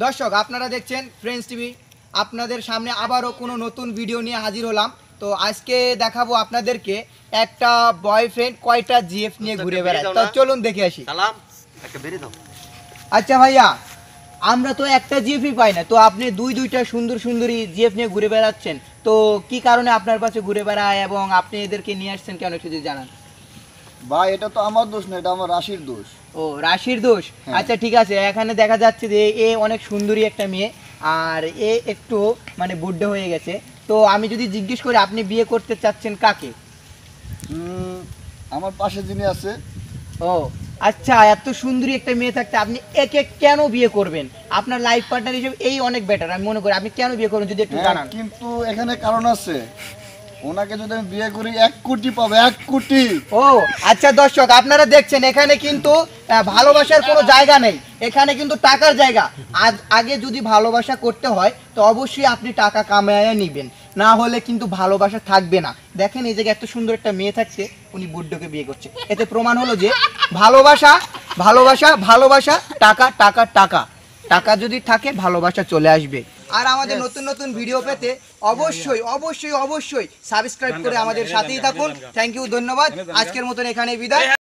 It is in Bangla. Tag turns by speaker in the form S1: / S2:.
S1: দর্শক আপনারা দেখছেন ফ্রেন্ডস টিভি, আপনাদের সামনে আবারও কোনো নতুন ভিডিও নিয়ে হাজির হলাম। তো আজকে দেখাবো আপনাদেরকে একটা বয়ফ্রেন্ড কয়টা জিএফ নিয়ে ঘুরে বেড়ায়। তো চলুন দেখে আসি। আচ্ছা ভাইয়া, আমরা তো একটা জিএফই পাই না, তো আপনি দুইটা সুন্দর সুন্দরী জিএফ নিয়ে ঘুরে বেড়াচ্ছেন, তো কি কারণে আপনার পাশে ঘুরে বেড়ায় এবং আপনি এদেরকে নিয়ে আসছেন কেন একটু যদি জানান।
S2: ভাই এটা তো আমার দোষ না, এটা আমার রাশির দোষ।
S1: ও, রাশির দোষ। আচ্ছা ঠিক আছে, এখানে দেখা যাচ্ছে যে এ অনেক সুন্দরী একটা মেয়ে, আর এ একটু মানে বুদ্ধ হয়ে গেছে। তো আমি যদি জিজ্ঞেস করি আপনি বিয়ে করতে চাচ্ছেন কাকে?
S2: আমার পাশে যিনি আছে।
S1: ও আচ্ছা, এত সুন্দরী একটা মেয়ে থাকতে আপনি একে কেন বিয়ে করবেন? আপনার লাইফ পার্টনার হিসেবে এই অনেক বেটার আমি মনে করি। আপনি কেন বিয়ে করবেন যদি একটু জানান।
S2: কিন্তু এখানে কারণ আছে, ওনাকে যদি আমি বিয়ে করি 1 কোটি পাবে, 1 কোটি।
S1: ও আচ্ছা দর্শক আপনারা দেখছেন এখানে কিন্তু ভালোবাসার কোনো জায়গা নেই, এখানে কিন্তু টাকার জায়গা। আগে যদি ভালোবাসা করতে হয় তো অবশ্যই আপনি টাকা কামাইয়া নেবেন, না হলে কিন্তু ভালোবাসা থাকবে না। দেখেন এই জায়গায় এত সুন্দর একটা মেয়ে থাকছে, উনি বুদ্ধকে বিয়ে করছে, এতে প্রমাণ হলো যে ভালোবাসা ভালোবাসা ভালোবাসা, টাকা টাকা টাকা, টাকা যদি থাকে ভালোবাসা চলে আসবে। আর আমাদের নতুন নতুন ভিডিও পেতে অবশ্যই অবশ্যই অবশ্যই সাবস্ক্রাইব করে আমাদের সাথেই থাকুন। থ্যাংক ইউ, ধন্যবাদ। আজকের মতন এখানে বিদায়।